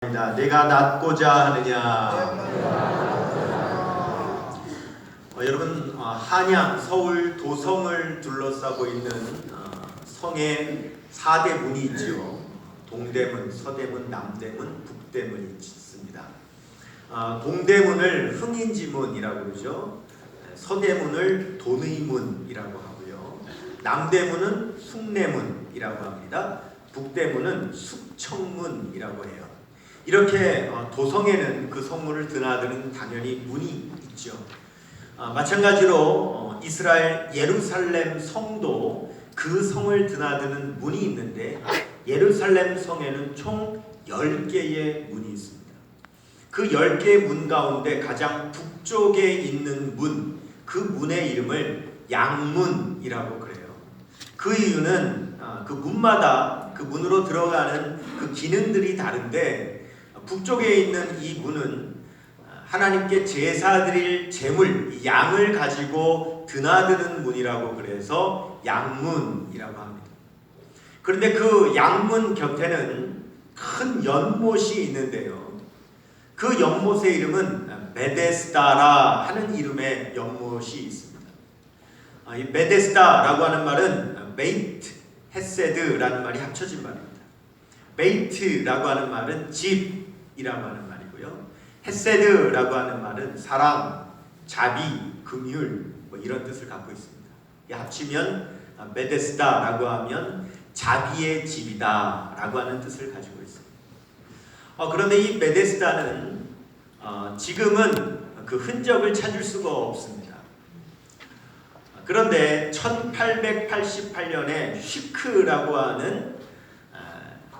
내가 낫고자 하느냐. 여러분, 한양, 서울 도성을 둘러싸고 있는 성에 4대 문이 있죠. 동대문, 서대문, 남대문, 북대문이 있습니다. 동대문을 흥인지문이라고 그러죠. 서대문을 돈의문이라고 하고요. 남대문은 숭례문이라고 합니다. 북대문은 숙청문이라고 해요. 이렇게 도성에는 그 성문을 드나드는 당연히 문이 있죠. 마찬가지로 이스라엘 예루살렘 성도 그 성을 드나드는 문이 있는데 예루살렘 성에는 총 10개의 문이 있습니다. 그 10개의 문 가운데 가장 북쪽에 있는 문, 그 문의 이름을 양문이라고 그래요. 그 이유는 그 문마다 그 문으로 들어가는 그 기능들이 다른데 북쪽에 있는 이 문은 하나님께 제사 드릴 제물, 양을 가지고 드나드는 문이라고 그래서 양문이라고 합니다. 그런데 그 양문 곁에는 큰 연못이 있는데요. 그 연못의 이름은 베데스다라 하는 이름의 연못이 있습니다. 이 베데스다라고 하는 말은 베이트, 헤세드라는 말이 합쳐진 말입니다. 베이트라고 하는 말은 집이라고 하는 말이고요. 헤세드라고 하는 말은 사랑, 자비, 긍휼 이런 뜻을 갖고 있습니다. 합치면 베데스다라고 하면 자비의 집이다 라고 하는 뜻을 가지고 있습니다. 그런데 이 베데스다는 지금은 그 흔적을 찾을 수가 없습니다. 그런데 1888년에 슈크라고 하는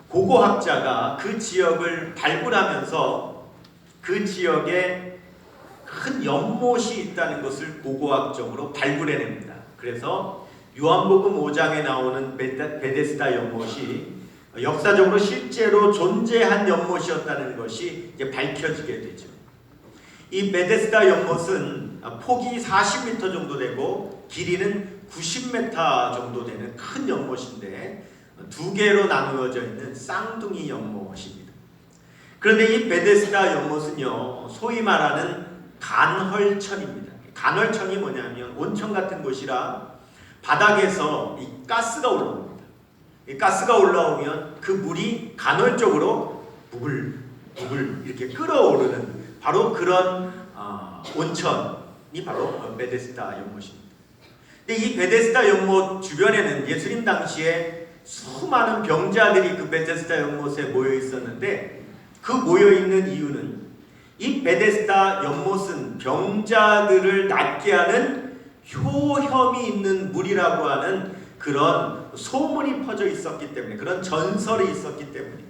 고고학자가 그 지역을 발굴하면서 그 지역에 큰 연못이 있다는 것을 고고학적으로 발굴해냅니다. 그래서 요한복음 5장에 나오는 베데스다 연못이 역사적으로 실제로 존재한 연못이었다는 것이 이제 밝혀지게 되죠. 이 베데스다 연못은 폭이 40m 정도 되고 길이는 90m 정도 되는 큰 연못인데 두 개로 나누어져 있는 쌍둥이 연못입니다. 그런데 이 베데스다 연못은요, 소위 말하는 간헐천입니다. 간헐천이 뭐냐면 온천 같은 곳이라 바닥에서 이 가스가 올라옵니다. 이 가스가 올라오면 그 물이 간헐적으로 부글부글 이렇게 끓어오르는 바로 그런 온천이 바로 베데스다 연못입니다. 근데 이 베데스다 연못 주변에는 예수님 당시에 수많은 병자들이 그 베데스다 연못에 모여 있었는데 그 모여 있는 이유는 이 베데스다 연못은 병자들을 낫게 하는 효험이 있는 물이라고 하는 그런 소문이 퍼져 있었기 때문에, 그런 전설이 있었기 때문입니다.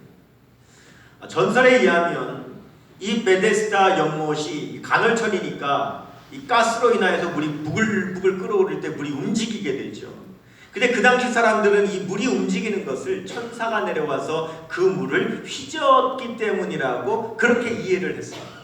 전설에 의하면 이 베데스다 연못이 간헐천이니까 이 가스로 인하여서 물이 부글부글 끓어오를 때 물이 움직이게 되죠. 근데 그 당시 사람들은 이 물이 움직이는 것을 천사가 내려와서 그 물을 휘저었기 때문이라고 그렇게 이해를 했습니다.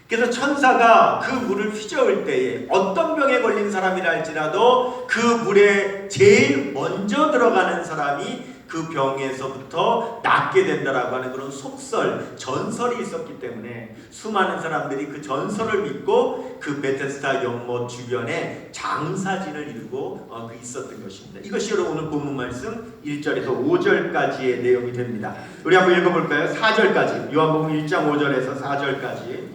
그래서 천사가 그 물을 휘저을 때에 어떤 병에 걸린 사람이라 할지라도 그 물에 제일 먼저 들어가는 사람이 그 병에서부터 낫게 된다라고 하는 그런 속설, 전설이 있었기 때문에 수많은 사람들이 그 전설을 믿고 그 베데스다 연못 주변에 장사진을 이루고 있었던 것입니다. 이것이 여러분 오늘 본문 말씀 1절에서 5절까지의 내용이 됩니다. 우리 한번 읽어볼까요? 4절까지, 요한복음 1장 5절에서 4절까지,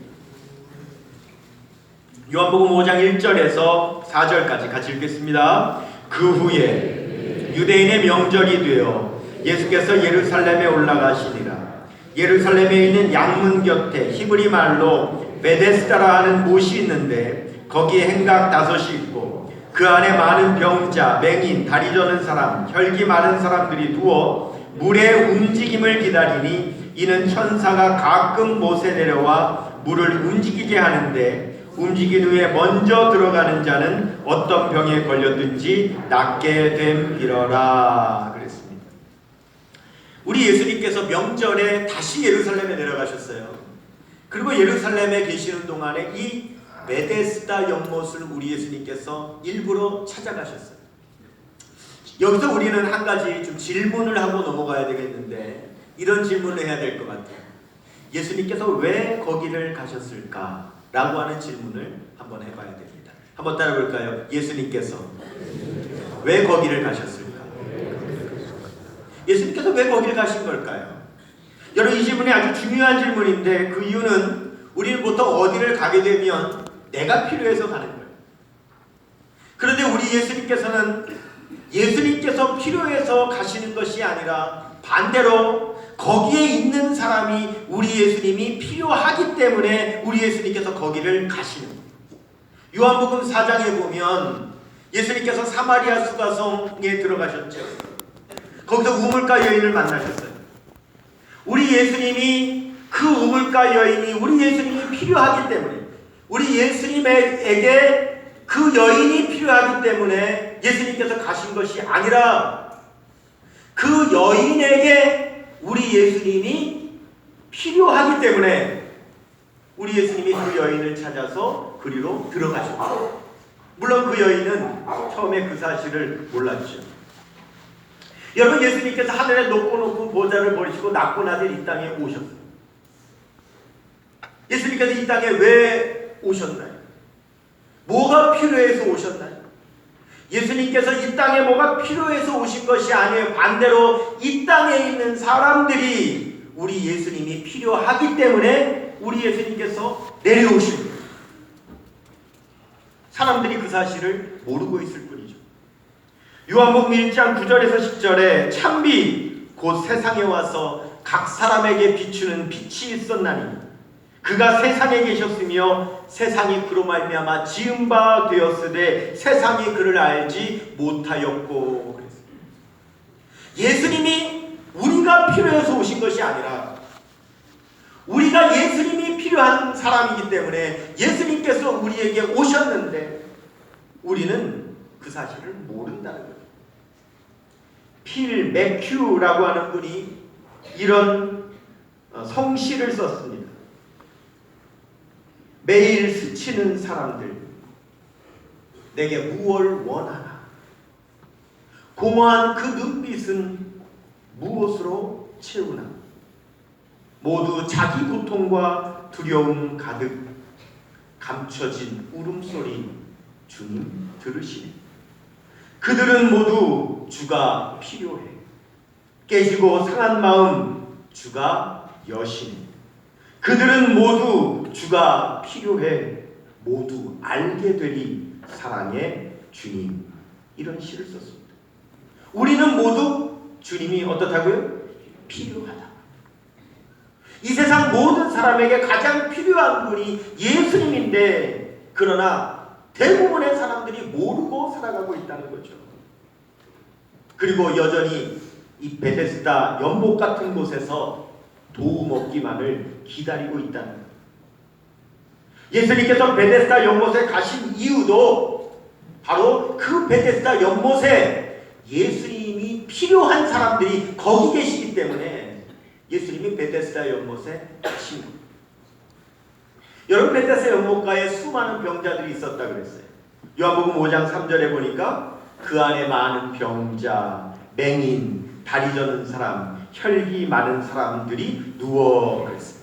요한복음 5장 1절에서 4절까지 같이 읽겠습니다. 그 후에 유대인의 명절이 되어 예수께서 예루살렘에 올라가시니라. 예루살렘에 있는 양문 곁에 히브리 말로 베데스다라 하는 못이 있는데 거기에 행각 5이 있고 그 안에 많은 병자, 맹인, 다리 저는 사람, 혈기 많은 사람들이 누워 물의 움직임을 기다리니 이는 천사가 가끔 못에 내려와 물을 움직이게 하는데 움직인 후에 먼저 들어가는 자는 어떤 병에 걸렸든지 낫게 됨이러라 그랬습니다. 우리 예수님께서 명절에 다시 예루살렘에 내려가셨어요. 그리고 예루살렘에 계시는 동안에 이 베데스다 연못을 우리 예수님께서 일부러 찾아가셨어요. 여기서 우리는 한 가지 좀 질문을 하고 넘어가야 되겠는데 이런 질문을 해야 될 것 같아요. 예수님께서 왜 거기를 가셨을까? 라고 하는 질문을 한번 해봐야 됩니다. 한번 따라 볼까요? 예수님께서 왜 거기를 가셨을까? 예수님께서 왜 거기를 가신 걸까요? 여러분, 이 질문이 아주 중요한 질문인데 그 이유는 우리는 보통 어디를 가게 되면 내가 필요해서 가는 거예요. 그런데 우리 예수님께서 필요해서 가시는 것이 아니라 반대로 거기에 있는 사람이 우리 예수님이 필요하기 때문에 우리 예수님께서 거기를 가시는 거예요. 요한복음 4장에 보면 예수님께서 사마리아 수가성에 들어가셨죠. 거기서 우물가 여인을 만나셨어요. 우리 예수님이 그 우물가 여인이 우리 예수님이 필요하기 때문에 우리 예수님에게 그 여인이 필요하기 때문에 예수님께서 가신 것이 아니라 그 여인에게 우리 예수님이 필요하기 때문에 우리 예수님이 그 여인을 찾아서 그리로 들어가셨죠. 물론 그 여인은 처음에 그 사실을 몰랐죠. 여러분, 예수님께서 하늘에 높은 보좌를 버리시고 낮고 낮은 이 땅에 오셨어요. 예수님께서 이 땅에 왜 오셨나요? 뭐가 필요해서 오셨나요? 예수님께서 이 땅에 뭐가 필요해서 오신 것이 아니에요. 반대로 이 땅에 있는 사람들이 우리 예수님이 필요하기 때문에 우리 예수님께서 내려오신 거예요. 사람들이 그 사실을 모르고 있을 뿐이죠. 요한복음 1장 9절에서 10절에 참비 곧 세상에 와서 각 사람에게 비추는 빛이 있었나니 그가 세상에 계셨으며 세상이 그로 말미암아 지은 바 되었으되 세상이 그를 알지 못하였고 그랬습니다. 예수님이 우리가 필요해서 오신 것이 아니라 우리가 예수님이 필요한 사람이기 때문에 예수님께서 우리에게 오셨는데 우리는 그 사실을 모른다는 거예요. 필 매큐라고 하는 분이 이런 성시를 썼습니다. 매일 스치는 사람들 내게 무엇을 원하나 공허한 그 눈빛은 무엇으로 채우나 모두 자기 고통과 두려움 가득 감춰진 울음소리 주님 들으시네. 그들은 모두 주가 필요해. 깨지고 상한 마음 주가 여시네. 그들은 모두 주가 필요해. 모두 알게 되리 사랑의 주님. 이런 시를 썼습니다. 우리는 모두 주님이 어떻다고요? 필요하다. 이 세상 모든 사람에게 가장 필요한 분이 예수님인데 그러나 대부분의 사람들이 모르고 살아가고 있다는 거죠. 그리고 여전히 이 베데스다 연못 같은 곳에서 도움 얻기만을 기다리고 있다는 거예요. 예수님께서 베데스다 연못에 가신 이유도 바로 그 베데스다 연못에 예수님이 필요한 사람들이 거기 계시기 때문에 예수님이 베데스다 연못에 가신 거예요. 여러분, 베데스다 연못가에 수많은 병자들이 있었다 그랬어요. 요한복음 5장 3절에 보니까 그 안에 많은 병자, 맹인, 다리 저는 사람, 혈기 많은 사람들이 누워 그랬어요.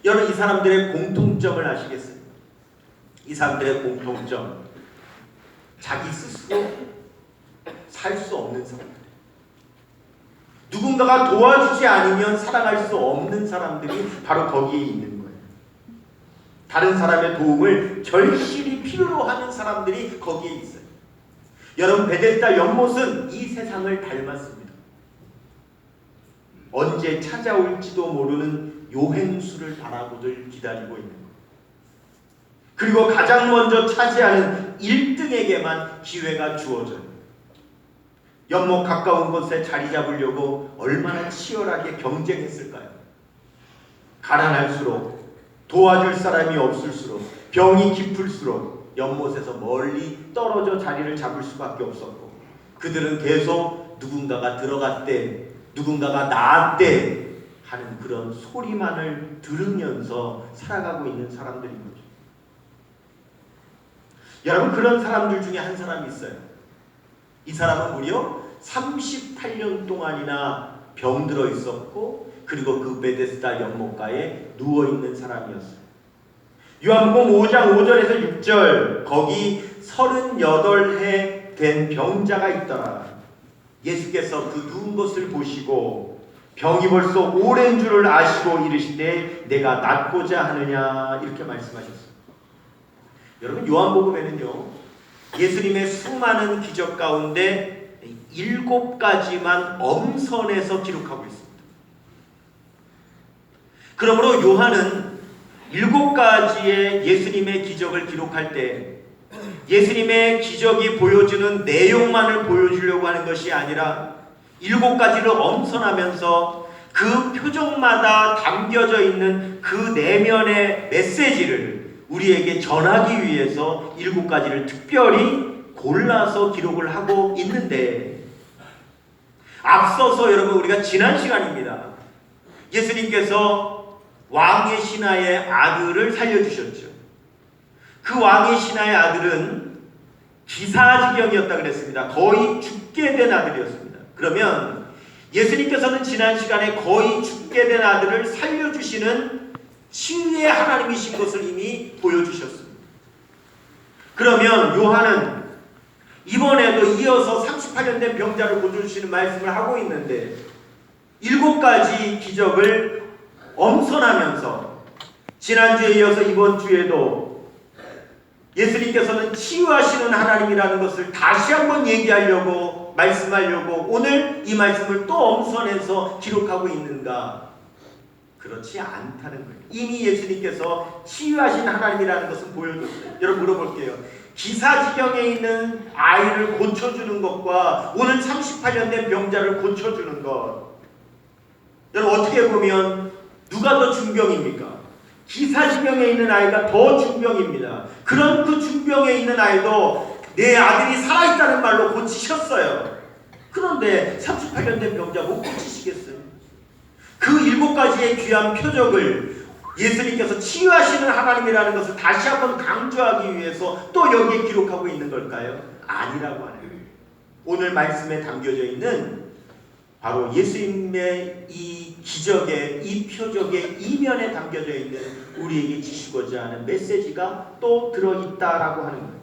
여러분, 이 사람들의 공통점을 아시겠어요? 이 사람들의 공통점, 자기 스스로 살 수 없는 사람들, 누군가가 도와주지 않으면 살아갈 수 없는 사람들이 바로 거기에 있는 거예요. 다른 사람의 도움을 절실히 필요로 하는 사람들이 거기에 있어요. 여러분, 베데스다 연못은 이 세상을 닮았습니다. 언제 찾아올지도 모르는 요행수를 바라고들 기다리고 있는 거예요. 그리고 가장 먼저 차지하는 1등에게만 기회가 주어져요. 연못 가까운 곳에 자리 잡으려고 얼마나 치열하게 경쟁했을까요? 가난할수록, 도와줄 사람이 없을수록, 병이 깊을수록 연못에서 멀리 떨어져 자리를 잡을 수밖에 없었고 그들은 계속 누군가가 들어갔대, 누군가가 나았대 하는 그런 소리만을 들으면서 살아가고 있는 사람들인 거죠. 여러분, 그런 사람들 중에 한 사람이 있어요. 이 사람은 무려 38년 동안이나 병들어 있었고 그리고 그 베데스다 연못가에 누워있는 사람이었어요. 요한복음 5장 5절에서 6절, 거기 38해 된 병자가 있더라. 예수께서 그 누운 것을 보시고 병이 벌써 오랜 줄을 아시고 이르시되 내가 낫고자 하느냐, 이렇게 말씀하셨습니다. 여러분, 요한복음에는요, 예수님의 수많은 기적 가운데 7가지만 엄선해서 기록하고 있습니다. 그러므로 요한은 7가지의 예수님의 기적을 기록할 때 예수님의 기적이 보여주는 내용만을 보여주려고 하는 것이 아니라 7가지를 엄선하면서 그 표정마다 담겨져 있는 그 내면의 메시지를 우리에게 전하기 위해서 7가지를 특별히 골라서 기록을 하고 있는데, 앞서서 여러분, 우리가 지난 시간입니다, 예수님께서 왕의 신하의 아들을 살려주셨죠. 그 왕의 신하의 아들은 기사지경이었다 그랬습니다. 거의 죽게 된 아들이었습니다. 그러면 예수님께서는 지난 시간에 거의 죽게 된 아들을 살려주시는 치유의 하나님이신 것을 이미 보여주셨습니다. 그러면 요한은 이번에도 이어서 38년 된 병자를 고쳐주시는 말씀을 하고 있는데 7가지 기적을 엄선하면서 지난주에 이어서 이번 주에도 예수님께서는 치유하시는 하나님이라는 것을 다시 한번 얘기하려고, 말씀하려고 오늘 이 말씀을 또 엄선해서 기록하고 있는가? 그렇지 않다는 거예요. 이미 예수님께서 치유하신 하나님이라는 것을 보여줬어요. 여러분, 물어볼게요. 기사지경에 있는 아이를 고쳐주는 것과 오늘 38년 된 병자를 고쳐주는 것, 여러분, 어떻게 보면 누가 더 중병입니까? 기사지경에 있는 아이가 더 중병입니다. 그런 그 중병에 있는 아이도 내 아들이 살아있다는 말로 고치셨어요. 그런데 38년 된 병자 못 고치시겠어요? 그 7가지의 귀한 표적을 예수님께서 치유하시는 하나님이라는 것을 다시 한번 강조하기 위해서 또 여기에 기록하고 있는 걸까요? 아니라고 하네요. 오늘 말씀에 담겨져 있는 바로 예수님의 이 기적의, 이 표적의 이면에 담겨져 있는 우리에게 주시고자 하는 메시지가 또 들어있다라고 하는 거예요.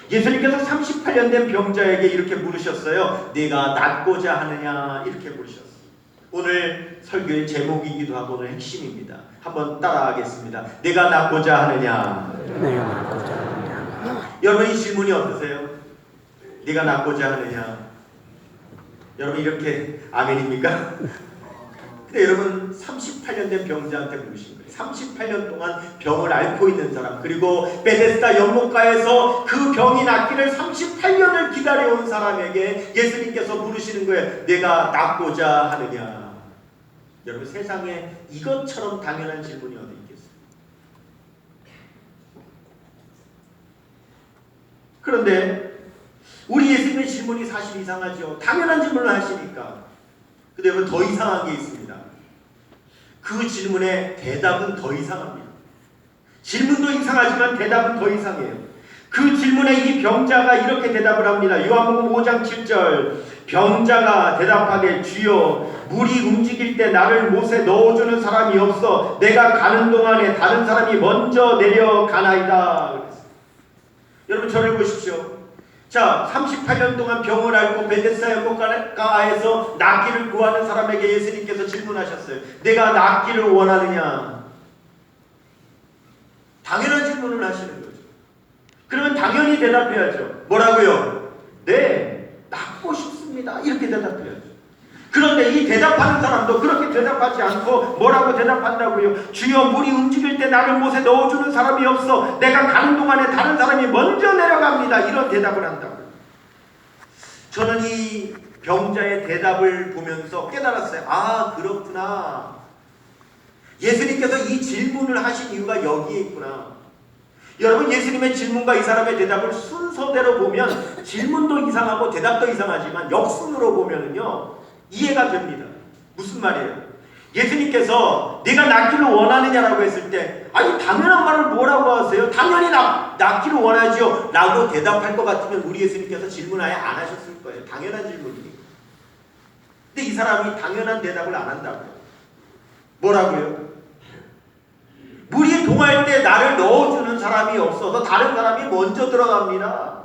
예수님께서 38년 된 병자에게 이렇게 물으셨어요. 네가 낫고자 하느냐, 이렇게 물으셨어요. 오늘 설교의 제목이기도 하고 오늘 핵심입니다. 한번 따라하겠습니다. 내가 낫고자 하느냐. 내가 낫고자 하느냐. 여러분, 이 질문이 어떠세요? 네가 낫고자 하느냐. 여러분, 이렇게 아멘입니까? 근데 여러분, 38년 된 병자한테 물으신 거예요. 38년 동안 병을 앓고 있는 사람, 그리고 베데스다 연못가에서 그 병이 낫기를 38년을 기다려온 사람에게 예수님께서 물으시는 거예요. 내가 낫고자 하느냐. 여러분, 세상에 이것처럼 당연한 질문이 어디 있겠어요? 그런데 우리 예수님의 질문이 사실 이상하죠. 당연한 질문을 하시니까. 근데 여러분, 더 이상한 게 있습니다. 그 질문의 대답은 더 이상합니다. 질문도 이상하지만 대답은 더 이상해요. 그 질문에 이 병자가 이렇게 대답을 합니다. 요한복음 5장 7절, 병자가 대답하되 주여, 물이 움직일 때 나를 못에 넣어주는 사람이 없어 내가 가는 동안에 다른 사람이 먼저 내려가나이다. 그랬어요. 여러분, 저를 보십시오. 자, 38년 동안 병을 앓고 베데스다 연못가에서 낫기를 구하는 사람에게 예수님께서 질문하셨어요. 내가 낫기를 원하느냐? 당연한 질문을 하시는 거죠. 그러면 당연히 대답해야죠. 뭐라고요? 네, 낫고 싶습니다. 이렇게 대답해야죠. 그런데 이 대답하는 사람도 그렇게 대답하지 않고 뭐라고 대답한다고요? 주여, 물이 움직일 때 나를 못에 넣어주는 사람이 없어 내가 가는 동안에 다른 사람이 먼저 내려갑니다. 이런 대답을 한다고요. 저는 이 병자의 대답을 보면서 깨달았어요. 아, 그렇구나. 예수님께서 이 질문을 하신 이유가 여기에 있구나. 여러분, 예수님의 질문과 이 사람의 대답을 순서대로 보면 질문도 이상하고 대답도 이상하지만 역순으로 보면은요 이해가 됩니다. 무슨 말이에요? 예수님께서 네가 낫기를 원하느냐라고 했을 때, 아니 당연한 말을 뭐라고 하세요? 당연히 낫기를 원하지요 라고 대답할 것 같으면 우리 예수님께서 질문 아예 안 하셨을 거예요. 당연한 질문이니까. 근데 이 사람이 당연한 대답을 안 한다고요. 뭐라고요? 물이 동할 때 나를 넣어주는 사람이 없어서 다른 사람이 먼저 들어갑니다.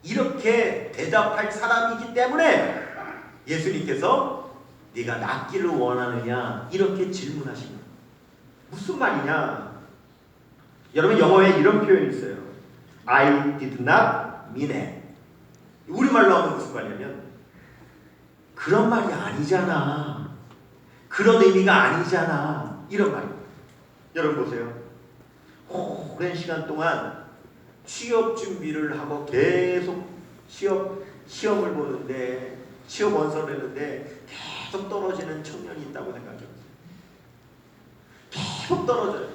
이렇게 대답할 사람이기 때문에 예수님께서 네가 낫기를 원하느냐 이렇게 질문하신 거예요. 무슨 말이냐? 여러분 영어에 이런 표현이 있어요. I did not mean it. 우리말로 하면 무슨 말이냐면 그런 말이 아니잖아. 그런 의미가 아니잖아. 이런 말입니다. 여러분 보세요. 오랜 시간 동안 취업 준비를 하고 계속 시험을 보는데 취업 원서를 내는데 계속 떨어지는 청년이 있다고 생각해요. 계속 떨어져요.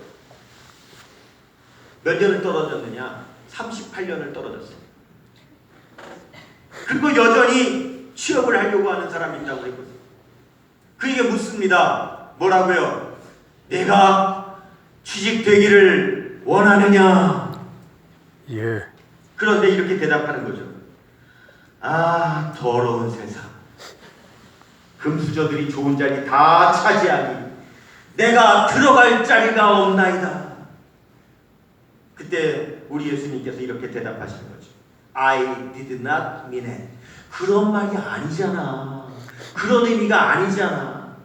몇 년을 떨어졌느냐? 38년을 떨어졌어요. 그리고 여전히 취업을 하려고 하는 사람이 있다고 했거든요. 그에게 묻습니다. 뭐라고요? 내가 취직되기를 원하느냐? 예. 그런데 이렇게 대답하는 거죠. 아, 더러운 세상. 금수저들이 좋은 자리 다 차지하니 내가 들어갈 자리가 없나이다. 그때 우리 예수님께서 이렇게 대답하시는 거죠. I did not mean it. 그런 말이 아니잖아. 그런 의미가 아니잖아.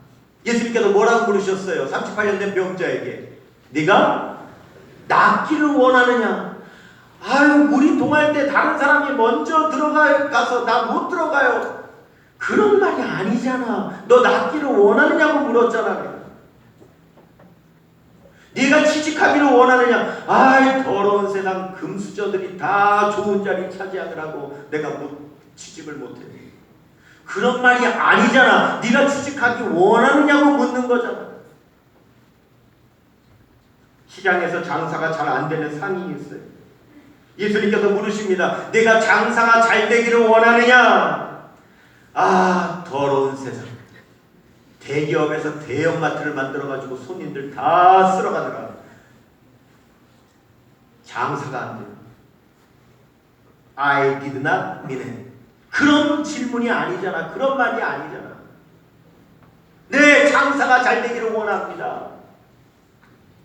예수님께서 뭐라고 물으셨어요? 38년 된 병자에게. 네가 낫기를 원하느냐? 아유, 물이 동할 때 다른 사람이 먼저 들어가서 나 못 들어가요. 그런 말이 아니잖아. 너 낫기를 원하느냐고 물었잖아. 네가 취직하기를 원하느냐? 아이, 더러운 세상 금수저들이 다 좋은 자리 차지하느라고 내가 취직을 못해. 그런 말이 아니잖아. 네가 취직하기 원하느냐고 묻는 거잖아. 시장에서 장사가 잘 안 되는 상인이 있어요. 예수님께서 물으십니다. 내가 장사가 잘 되기를 원하느냐? 아, 더러운 세상. 대기업에서 대형마트를 만들어가지고 손님들 다 쓸어가느라 장사가 안 돼요. I did not mean it. 그런 질문이 아니잖아. 그런 말이 아니잖아. 네, 장사가 잘 되기를 원합니다.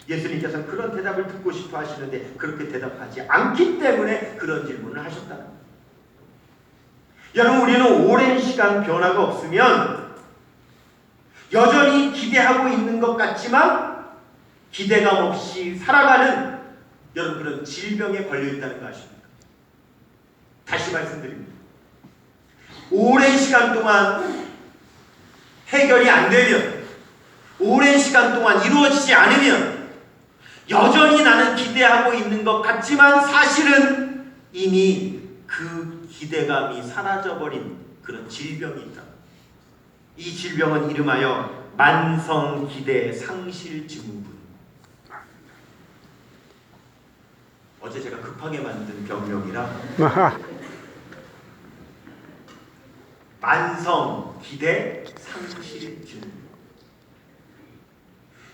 예수님께서는 그런 대답을 듣고 싶어 하시는데 그렇게 대답하지 않기 때문에 그런 질문을 하셨다. 여러분, 우리는 오랜 시간 변화가 없으면 여전히 기대하고 있는 것 같지만 기대감 없이 살아가는 여러분 그런 질병에 걸려 있다는 거 아십니까? 다시 말씀드립니다. 오랜 시간 동안 해결이 안 되면, 오랜 시간 동안 이루어지지 않으면 여전히 나는 기대하고 있는 것 같지만 사실은 이미 그 기대감이 사라져버린 그런 질병이 있다. 이 질병은 이름하여 만성기대 상실증후군. 어제 제가 급하게 만든 병명이라 만성기대 상실증후군.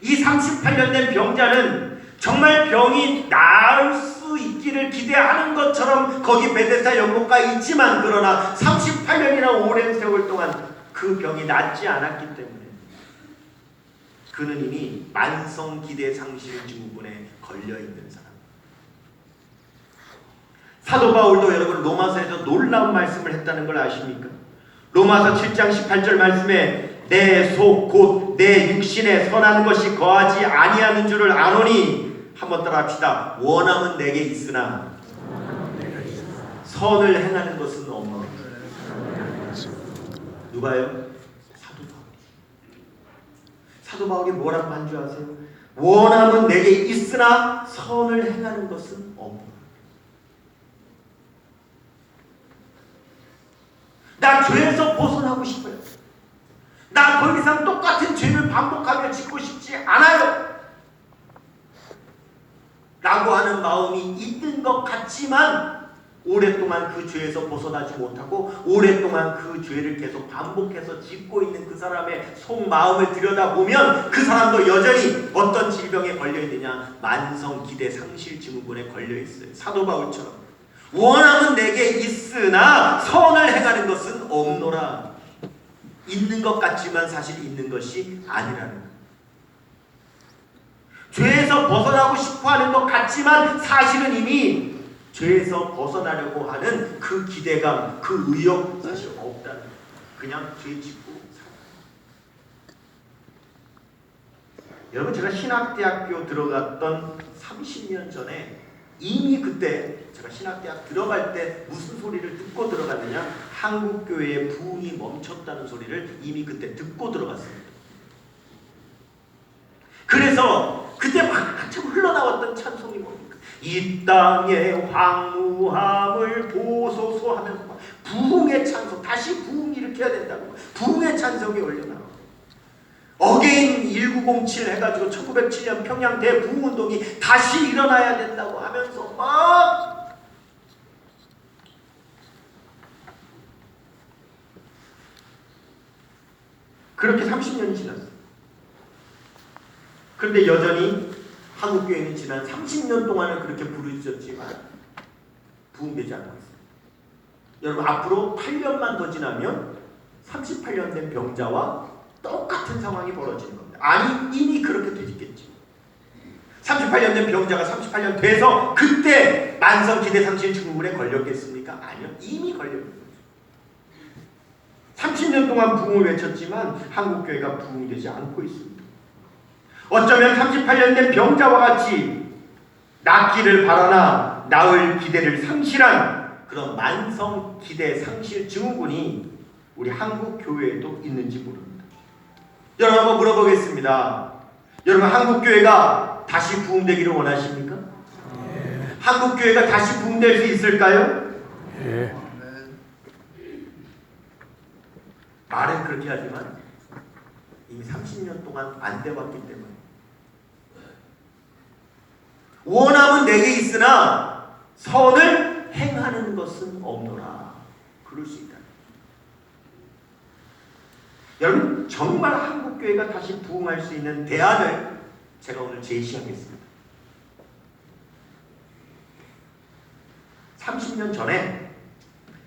이 38년 된 병자는 정말 병이 나을 수 있기를 기대하는 것처럼 거기 베데스다 연못가에 있지만 그러나 38년이나 오랜 세월 동안 그 병이 낫지 않았기 때문에 그는 이미 만성기대 상실증후군에 걸려있는 사람. 사도 바울도 여러분 로마서에서 놀라운 말씀을 했다는 걸 아십니까? 로마서 7장 18절 말씀에 내 속 곧 내 육신에 선한 것이 거하지 아니하는 줄을 아노니, 한번 따라 합시다. 원함은 내게 있으나 선을 행하는 것은 없노라. 누가요? 사도 바울. 사도 바울이 뭐라고 한 줄 아세요? 원함은 내게 있으나 선을 행하는 것은 없노라. 나 죄에서 벗어나고 싶어요. 나 더 이상 똑같은 죄를 반복하며 짓고 싶지 않아요. 라고 하는 마음이 있는 것 같지만 오랫동안 그 죄에서 벗어나지 못하고 오랫동안 그 죄를 계속 반복해서 짓고 있는 그 사람의 속마음을 들여다보면 그 사람도 여전히 어떤 질병에 걸려있느냐? 만성기대 상실증후군에 걸려있어요. 사도 바울처럼 원함은 내게 있으나 선을 행하는 것은 없노라. 있는 것 같지만 사실 있는 것이 아니라는 거예요. 죄에서 벗어나고 싶어하는 것 같지만 사실은 이미 죄에서 벗어나려고 하는 그 기대감, 그 의욕 사실 없다는 거예요. 그냥 죄 짓고 살아요. 여러분, 제가 신학대학교 들어갔던 30년 전에 이미 그때 제가 신학대학 들어갈 때 무슨 소리를 듣고 들어갔느냐, 한국교회의 부흥이 멈췄다는 소리를 이미 그때 듣고 들어갔습니다. 그래서 그때 막 한참 흘러나왔던 찬송이 뭡니까? 이 땅의 황무함을 보소서 하면서 막 부흥의 찬송, 다시 부흥 일으켜야 된다고 부흥의 찬송이 올려나와요. 어게인 1907 해가지고 1907년 평양 대부흥운동이 다시 일어나야 된다고 하면서 막 그렇게 30년이 지났어요. 그런데 여전히 한국교회는 지난 30년 동안은 그렇게 부르짖었지만 부흥되지 않고 있어요. 여러분, 앞으로 8년만 더 지나면 38년 된 병자와 똑같은 상황이 벌어지는 겁니다. 아니, 이미 그렇게 되겠지. 38년 된 병자가 38년 돼서 그때 만성기대상실 증후군에 걸렸겠습니까? 아니요. 이미 걸렸는 거죠. 30년 동안 부흥을 외쳤지만 한국교회가 부흥되지 않고 있습니다. 어쩌면 38년 된 병자와 같이 낫기를 바라나 나을 기대를 상실한 그런 만성기대상실 증후군이 우리 한국교회에도 있는지 모릅니다. 여러분, 한번 물어보겠습니다. 여러분, 한국교회가 다시 부흥되기를 원하십니까? 네. 한국교회가 다시 부흥될 수 있을까요? 네. 말은 그렇게 하지만 이미 30년 동안 안 돼왔기 때문에 원함은 내게 있으나 선을 행하는 것은 없노라. 그럴 수 있다. 여러분, 정말 한국교회가 다시 부흥할 수 있는 대안을 제가 오늘 제시하겠습니다. 30년 전에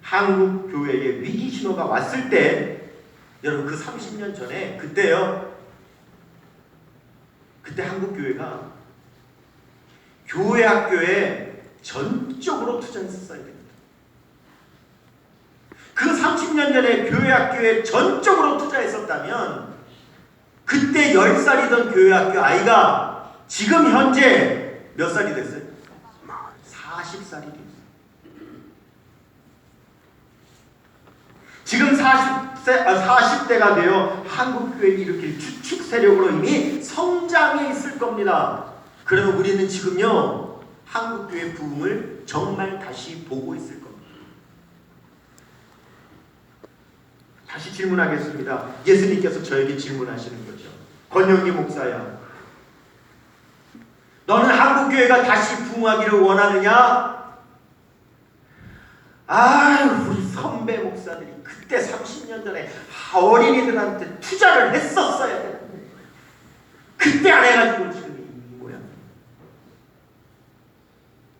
한국교회에 위기 신호가 왔을 때, 여러분, 그 30년 전에 그때요, 그때 한국교회가 교회 학교에 전적으로 투자했었어야 됩니다. 그 30년 전에 교회 학교에 전적으로 투자했었다면 그때 10살이던 교회 학교 아이가 지금 현재 몇 살이 됐어요? 40살이 됐어요. 지금 40대가 되어 한국교회를 일으킬 주축 세력으로 이미 성장해 있을 겁니다. 그러면 우리는 지금요, 한국교회 부흥을 정말 다시 보고 있을 겁니다. 다시 질문하겠습니다. 예수님께서 저에게 질문하시는 거죠. 권영기 목사야, 너는 한국교회가 다시 부흥하기를 원하느냐? 아유, 우리 선배 목사들이 그때 30년 전에 어린이들한테 투자를 했었어야 되는데 그때 안 해가지고 지금 이 모양.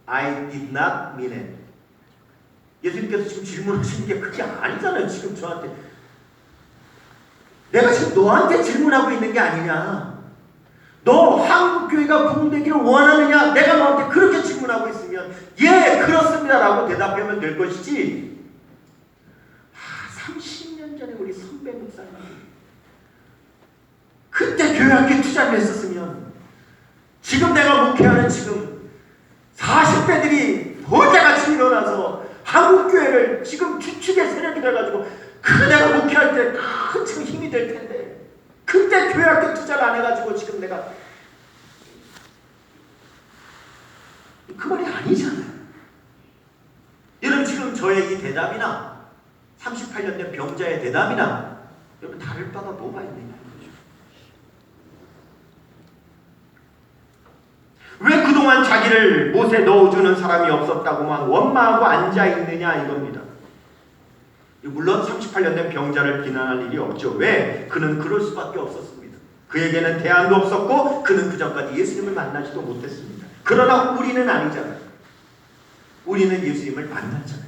I did not mean it. 예수님께서 지금 질문하시는 게 그게 아니잖아요. 지금 저한테 내가 지금 너한테 질문하고 있는 게 아니냐. 너 한국교회가 부흥되기를 원하느냐? 내가 너한테 그렇게 질문하고 있으면 예, 그렇습니다 라고 대답하면 될 것이지, 30년 전에 우리 선배 목사님 그때 교회학교에 투자를 했었으면 지금 내가 목회하는 지금 40대들이 벌떼같이 일어나서 한국교회를 지금 주축의 세력이 돼가지고 그 내가 목회할 때 큰 지금 힘이 될 텐데 그때 교회학교 투자를 안 해가지고 지금 내가 그 말이 아니잖아요. 여러분, 지금 저의 이 대답이나 38년 된 병자의 대답이나 여러분 다를 바가 뭐가 있느냐 이거죠. 왜 그동안 자기를 못에 넣어주는 사람이 없었다고만 원망하고 앉아있느냐 이겁니다. 물론 38년 된 병자를 비난할 일이 없죠. 왜? 그는 그럴 수밖에 없었습니다. 그에게는 대안도 없었고 그는 그 전까지 예수님을 만나지도 못했습니다. 그러나 우리는 아니잖아요. 우리는 예수님을 만났잖아요.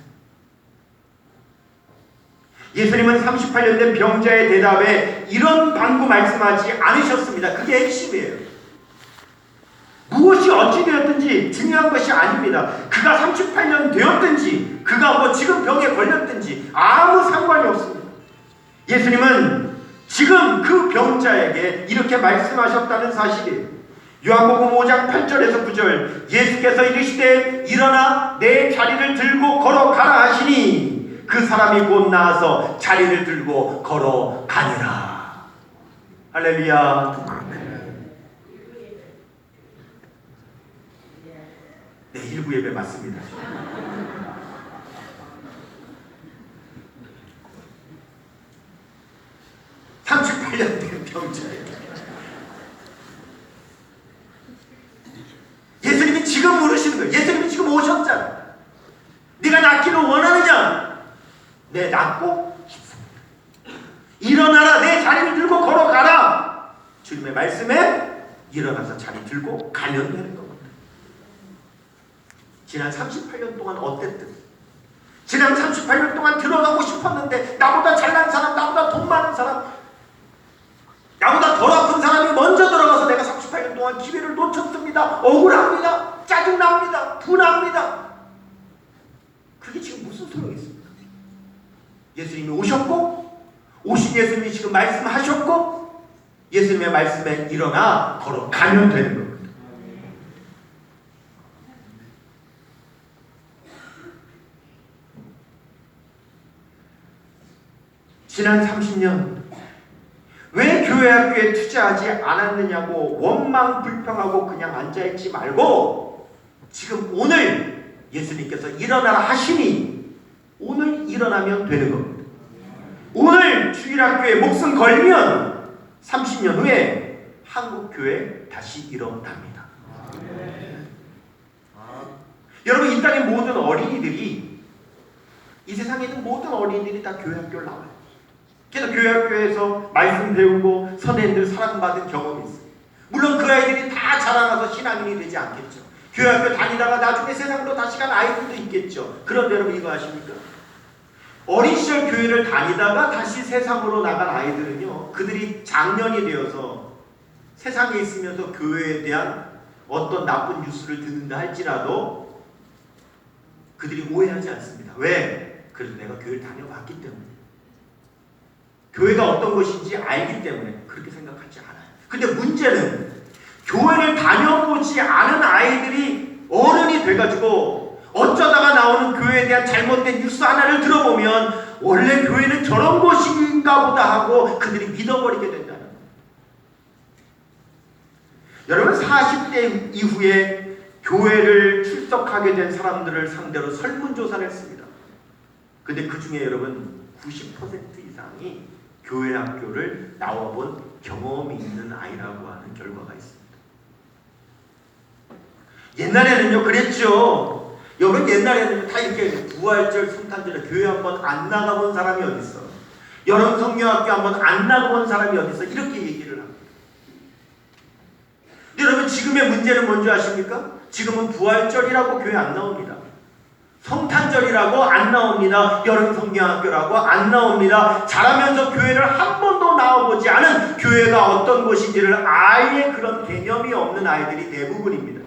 예수님은 38년 된 병자의 대답에 이런 방구 말씀하지 않으셨습니다. 그게 핵심이에요. 무엇이 어찌 되었든지 중요한 것이 아닙니다. 그가 38년 되었든지 그가 뭐 지금 병에 걸렸든지 아무 상관이 없습니다. 예수님은 지금 그 병자에게 이렇게 말씀하셨다는 사실이에요. 요한복음 5장 8절에서 9절, 예수께서 이르시되 일어나 내 자리를 들고 걸어가라 하시니 그 사람이 곧 나아서 자리를 들고 걸어가니라. 할렐루야. 네, 일부 예배 맞습니다. 된 병자예요. 예수님이 지금 물으시는 거예요. 예수님이 지금 오셨잖아. 네가 낫기를 원하느냐? 네, 낫고 싶습니다. 일어나라, 내 자리를 들고 걸어가라. 주님의 말씀에 일어나서 자리 들고 가면 되는 겁니다. 지난 38년 동안 어땠든, 지난 38년 동안 들어가고 싶었는데 나보다 잘난 사람, 나보다 돈 많은 사람, 나보다 덜 아픈 사람이 먼저 들어가서 내가 38년 동안 기회를 놓쳤습니다. 억울합니다. 짜증납니다. 분합니다. 그게 지금 무슨 소용이 있습니까? 예수님이 오셨고, 오신 예수님이 지금 말씀하셨고, 예수님의 말씀에 일어나 걸어가면 되는 겁니다. 지난 30년 왜 교회 학교에 투자하지 않았느냐고 원망 불평하고 그냥 앉아있지 말고 지금 오늘 예수님께서 일어나라 하시니 오늘 일어나면 되는 겁니다. 오늘 주일학교에 목숨 걸면 30년 후에 한국교회 다시 일어납니다. 여러분, 이 땅의 모든 어린이들이, 이 세상에 있는 모든 어린이들이 다 교회 학교를 나와요. 그래서 교회 학교에서 말씀 배우고 선생님들 사랑받은 경험이 있어요. 물론 그 아이들이 다 자라나서 신앙인이 되지 않겠죠. 교회 학교 다니다가 나중에 세상으로 다시 간 아이들도 있겠죠. 그런데 여러분 이거 아십니까? 어린 시절 교회를 다니다가 다시 세상으로 나간 아이들은요, 그들이 장년이 되어서 세상에 있으면서 교회에 대한 어떤 나쁜 뉴스를 듣는다 할지라도 그들이 오해하지 않습니다. 왜? 그래서 내가 교회를 다녀봤기 때문에, 교회가 어떤 것인지 알기 때문에 그렇게 생각하지 않아요. 근데 문제는 교회를 다녀보지 않은 아이들이 어른이 돼가지고 어쩌다가 나오는 교회에 대한 잘못된 뉴스 하나를 들어보면 원래 교회는 저런 곳인가 보다 하고 그들이 믿어버리게 된다는 거예요. 여러분, 40대 이후에 교회를 출석하게 된 사람들을 상대로 설문조사를 했습니다. 근데 그 중에 여러분 90% 이상이 교회 학교를 나와본 경험이 있는 아이라고 하는 결과가 있습니다. 옛날에는요 그랬죠. 여러분, 옛날에는 다 이렇게 부활절, 성탄절에 교회 한번 안 나가본 사람이 어디 있어? 여름 성경학교 한번 안 나가본 사람이 어디 있어? 이렇게 얘기를 합니다. 여러분, 지금의 문제는 뭔지 아십니까? 지금은 부활절이라고 교회 안 나옵니다. 성탄절이라고 안 나옵니다. 여름 성경학교라고 안 나옵니다. 자라면서 교회를 한 번도 나와보지 않은, 교회가 어떤 곳인지를 아예 그런 개념이 없는 아이들이 대부분입니다.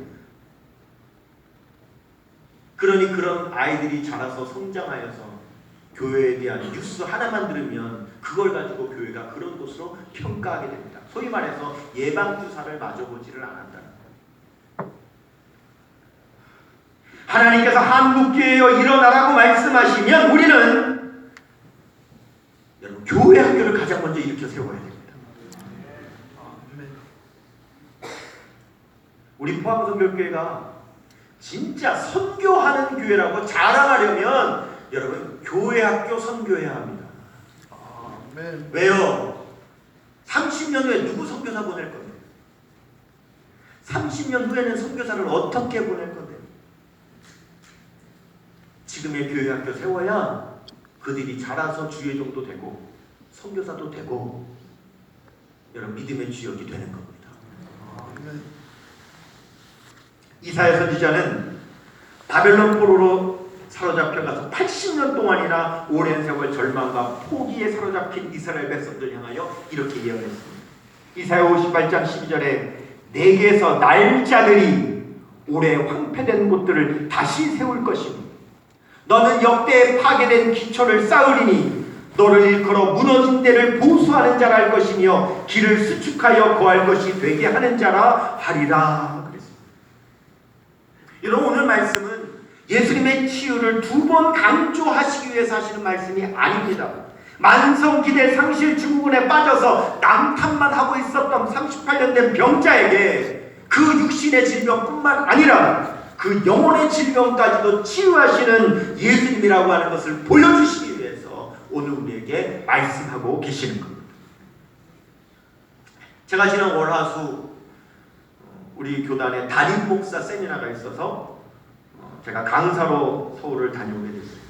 그러니 그런 아이들이 자라서 성장하여서 교회에 대한 뉴스 하나만 들으면 그걸 가지고 교회가 그런 곳으로 평가하게 됩니다. 소위 말해서 예방주사를 맞아보지를 않았다는 거예요. 하나님께서 한국교회여 일어나라고 말씀하시면 우리는 여러분 교회 학교를 가장 먼저 일으켜 세워야 됩니다. 우리 포항성결교회가 진짜 선교하는 교회라고 자랑하려면 여러분 교회 학교 선교해야 합니다. 왜요? 30년 후에 누구 선교사 보낼 건데? 30년 후에는 선교사를 어떻게 보낼 건데? 지금의 교회 학교 세워야 그들이 자라서 주의 종도 되고 선교사도 되고 여러분 믿음의 주역이 되는 겁니다. 이사야 선지자는 바벨론 포로로 사로잡혀가서 80년 동안이나 오랜 세월 절망과 포기에 사로잡힌 이스라엘 백성들 향하여 이렇게 예언했습니다. 이사야 58장 12절에 내게서 날 자들이 오래 황폐된 곳들을 다시 세울 것이니 너는 역대에 파괴된 기초를 쌓으리니 너를 일컬어 무너진 데를 보수하는 자라 할 것이며 길을 수축하여 거할 것이 되게 하는 자라 하리라 그랬습니다. 여러분, 오늘 말씀은 예수님의 치유를 두 번 강조하시기 위해서 하시는 말씀이 아닙니다. 만성기대 상실 증후군에 빠져서 남탓만 하고 있었던 38년 된 병자에게 그 육신의 질병뿐만 아니라 그 영혼의 질병까지도 치유하시는 예수님이라고 하는 것을 보여주시기 위해서 오늘 우리에게 말씀하고 계시는 겁니다. 제가 지난 월화수 우리 교단에 담임 목사 세미나가 있어서 제가 강사로 서울을 다녀오게 됐어요.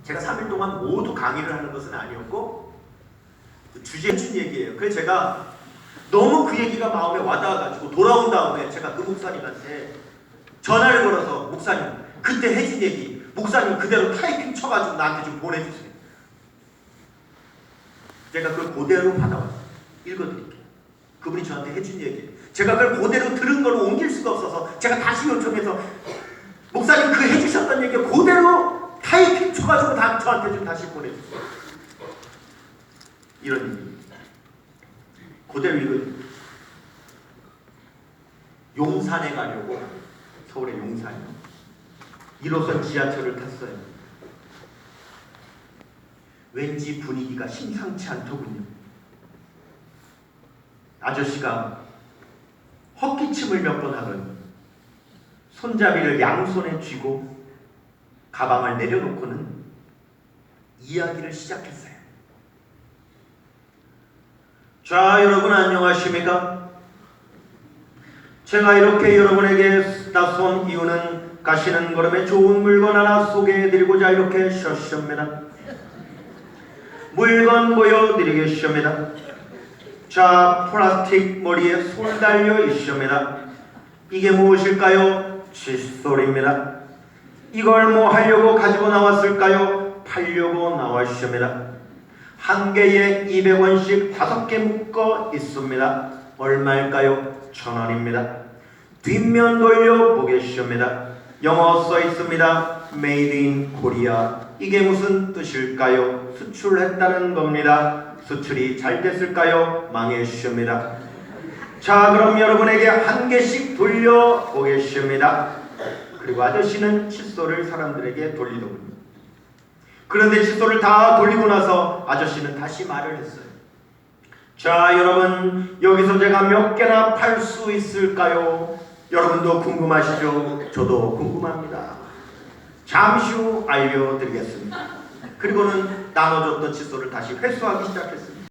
제가 3일 동안 모두 강의를 하는 것은 아니었고 주제에 준 얘기예요. 그래서 제가 너무 그 얘기가 마음에 와닿아가지고 돌아온 다음에 제가 그 목사님한테 전화를 걸어서 목사님 그때 해준 얘기 목사님 그대로 타이핑 쳐가지고 나한테 좀 보내주세요. 제가 그걸 그대로 받아왔어요. 읽어드릴게요. 그분이 저한테 해준 얘기 제가 그걸 그대로 들은 걸로 옮길 수가 없어서 제가 다시 요청해서 목사님 그 해주셨던 얘기 그대로 타이핑 쳐가지고 저한테 좀 다시 보내주세요. 이런 얘기입니다. 그대로 이거 용산에 가려고 서울의 용산이요. 1호선 지하철을 탔어요. 왠지 분위기가 심상치 않더군요. 아저씨가 헛기침을 몇 번 하더니 손잡이를 양손에 쥐고 가방을 내려놓고는 이야기를 시작했어요. 자, 여러분 안녕하십니까? 제가 이렇게 여러분에게 나선 이유는 가시는 걸음에 좋은 물건 하나 소개해드리고자 이렇게 셨습니다. 물건 보여드리겠습니다. 자, 플라스틱 머리에 솔 달려 있습니다. 이게 무엇일까요? 칫솔입니다. 이걸 뭐 하려고 가지고 나왔을까요? 팔려고 나왔습니다. 한 개에 200원씩 5개 묶어 있습니다. 얼마일까요? 1,000원입니다. 뒷면 돌려 보겠습니다. 영어 써 있습니다. Made in Korea. 이게 무슨 뜻일까요? 수출했다는 겁니다. 수출이 잘 됐을까요? 망했습니다. 자, 그럼 여러분에게 한 개씩 돌려 보겠습니다. 그리고 아저씨는 칫솔을 사람들에게 돌리더군요. 그런데 칫솔을 다 돌리고 나서 아저씨는 다시 말을 했어요. 자, 여러분 여기서 제가 몇 개나 팔 수 있을까요? 여러분도 궁금하시죠? 저도 궁금합니다. 잠시 후 알려드리겠습니다. 그리고는 나눠줬던 칫솔을 다시 회수하기 시작했습니다.